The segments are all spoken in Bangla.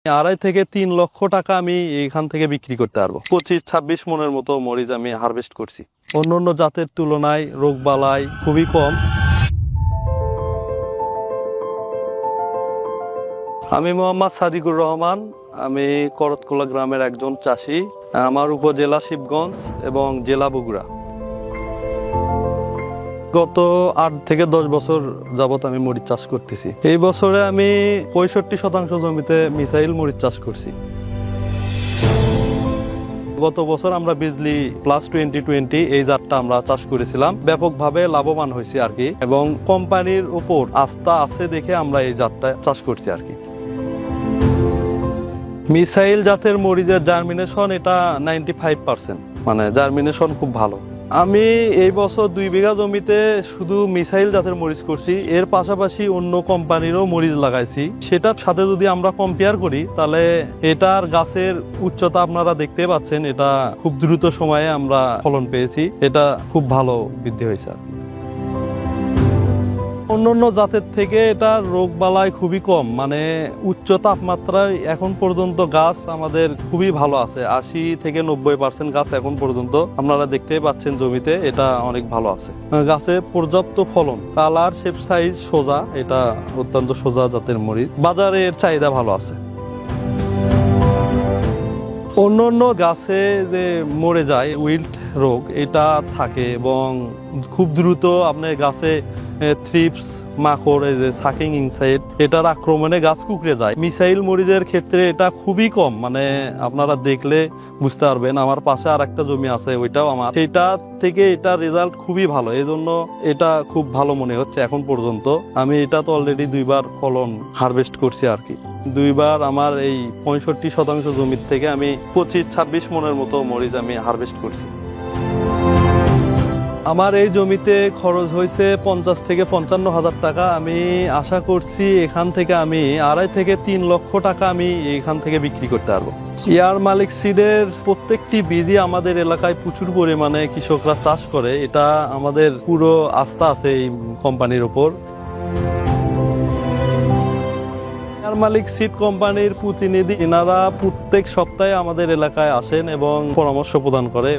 2.5 থেকে 3 লক্ষ টাকা আমি এখান থেকে বিক্রি করতে পারবো। 25-26 মনের মতো মরিচ আমি হারভেস্ট করছি। অন্যান্য জাতের তুলনায় রোগবালাই খুবই কম। আমি মোহাম্মদ সাদিকুর রহমান, আমি করতকোলা গ্রামের একজন চাষি। আমার উপজেলা শিবগঞ্জ এবং জেলা বগুড়া। গত 8 থেকে 10 বছর যাবত আমি মরিচ চাষ করতেছি। এই বছরে আমি 65% জমিতে মিসাইল মরিচ চাষ করছি। গত বছর আমরা বিজলি প্লাস 2020 এই জাতটা আমরা চাষ করেছিলাম, ব্যাপকভাবে লাভবান হয়েছি আর কি, এবং কোম্পানির উপর আস্থা আছে দেখে আমরা এই জাতটা চাষ করছি আর কি। মিসাইল জাতের মরিচের জার্মিনেশন এটা 95%, মানে জার্মিনেশন খুব ভালো। আমি এই বছর 2 বিঘা জমিতে শুধু মিসাইল জাতের মরিচ করছি, এর পাশাপাশি অন্য কোম্পানিরও মরিচ লাগাইছি। সেটার সাথে যদি আমরা কম্পেয়ার করি তাহলে এটার গাছের উচ্চতা আপনারা দেখতে পাচ্ছেন, এটা খুব দ্রুত সময়ে আমরা ফলন পেয়েছি, এটা খুব ভালো বৃদ্ধি হয়েছে। অন্যান্য জাতের থেকে এটা রোগবালাই খুবই কম, মানে উচ্চ তাপমাত্রায় এখন পর্যন্ত গাছ আমাদের খুবই ভালো আছে। 80 থেকে 90% গাছ এখন পর্যন্ত আপনারা দেখতেই পাচ্ছেন জমিতে, এটা অনেক ভালো আছে। গাছে পর্যাপ্ত ফলন, কালার, শেপ, সাইজ সোজা, এটা অত্যন্ত সোজা জাতের মরিচ। বাজারের চাহিদা ভালো আছে। অন্যান্য গাছে যে মরে যায় উইল্ট রোগ, এটা থাকে এবং খুব দ্রুত আপনার গাছে থ্রিপস, মাকড়, এই যে সাকিং ইনসাইড, এটার আক্রমণে গাছ কুকড়ে যায়। মিসাইল মরিচের ক্ষেত্রে এটা খুবই কম, মানে আপনারা দেখলে বুঝতে পারবেন। আমার পাশে আর একটা জমি আছে, ওইটাও আমার, সেটা থেকে এটা রেজাল্ট খুবই ভালো, এই জন্য এটা খুব ভালো মনে হচ্ছে এখন পর্যন্ত। আমি এটা তো অলরেডি 2 বার ফলন হারভেস্ট করছি আর কি। 2 বার আমার এই 65% জমির থেকে আমি 25-26 মনের মতো মরিচ আমি হারভেস্ট করছি। আমার এই জমিতে খরচ হয়েছে 50 থেকে 55 হাজার টাকা। আমি আশা করছি এখান থেকে আমি 2.5 থেকে 3 লক্ষ টাকা আমি এখান থেকে বিক্রি করতে পারবো। ইয়ার মালিক সিডের প্রত্যেকটি বীজই আমাদের এলাকায় প্রচুর পরিমাণে কৃষকরা চাষ করে, এটা আমাদের পুরো আস্থা আছে এই কোম্পানির উপর। ইয়ার মালিক সিড কোম্পানির প্রতিনিধি, এনারা প্রত্যেক সপ্তাহে আমাদের এলাকায় আসেন এবং পরামর্শ প্রদান করে।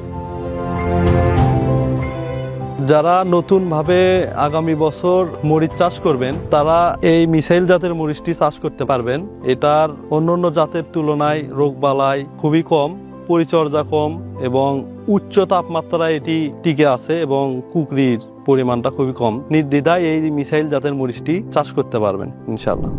যারা নতুনভাবে আগামী বছর মরিচ চাষ করবেন তারা এই মিসাইল জাতের মরিচটি চাষ করতে পারবেন। এটার অন্যান্য জাতের তুলনায় রোগবালাই খুবই কম, পরিচর্যা কম এবং উচ্চ তাপমাত্রায় এটি টিকে আছে এবং কুকরির পরিমাণটা খুবই কম। নির্দ্বিধায় এই মিসাইল জাতের মরিচটি চাষ করতে পারবেন ইনশাআল্লাহ।